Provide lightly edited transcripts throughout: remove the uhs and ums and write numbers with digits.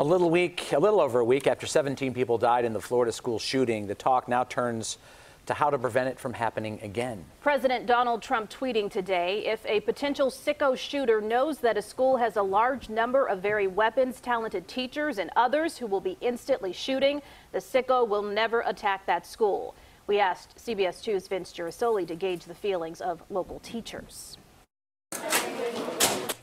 A little over a week after 17 people died in the Florida school shooting, the talk now turns to how to prevent it from happening again. President Donald Trump tweeting today, if a potential sicko shooter knows that a school has a large number of very weapons-talented teachers and others who will be instantly shooting, the sicko will never attack that school. We asked CBS 2's Vince Girasoli to gauge the feelings of local teachers.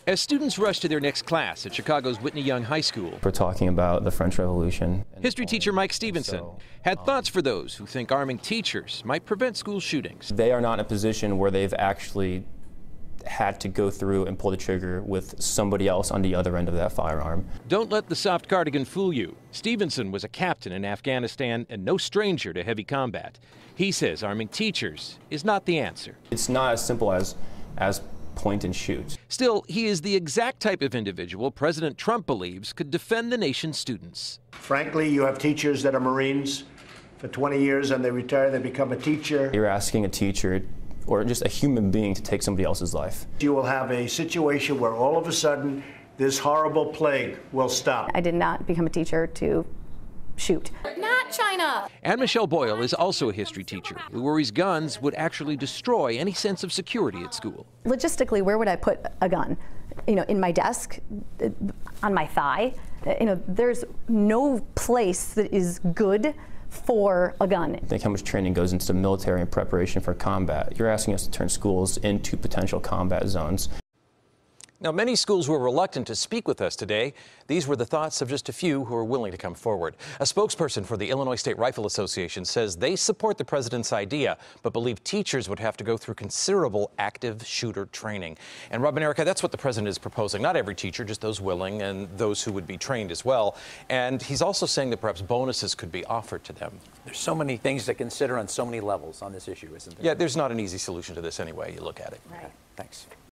As students rush to their next class at Chicago's Whitney Young High School, we're talking about the French Revolution. History teacher Mike Stevenson had thoughts for those who think arming teachers might prevent school shootings. They are not in a position where they've actually had to go through and pull the trigger with somebody else on the other end of that firearm. Don't let the soft cardigan fool you. Stevenson was a captain in Afghanistan and no stranger to heavy combat. He says arming teachers is not the answer. It's not as simple as point and shoot. Still, he is the exact type of individual President Trump believes could defend the nation's students. Frankly, you have teachers that are Marines for 20 years and they retire, they become a teacher. You're asking a teacher or just a human being to take somebody else's life. You will have a situation where all of a sudden this horrible plague will stop. I did not become a teacher to shoot. Not China. And Michelle Boyle is also a history teacher who worries guns would actually destroy any sense of security at school. Logistically, where would I put a gun? In my desk, on my thigh? There's no place that is good for a gun. Think how much training goes into the military in preparation for combat. You're asking us to turn schools into potential combat zones. Now, many schools were reluctant to speak with us today. These were the thoughts of just a few who are willing to come forward. A spokesperson for the Illinois State Rifle Association says they support the president's idea, but believe teachers would have to go through considerable active shooter training. And Rob and Erica, that's what the president is proposing. Not every teacher, just those willing and those who would be trained as well. And he's also saying that perhaps bonuses could be offered to them. There's so many things to consider on so many levels on this issue, isn't there? Yeah, there's not an easy solution to this anyway. You look at it. Right. Okay, thanks.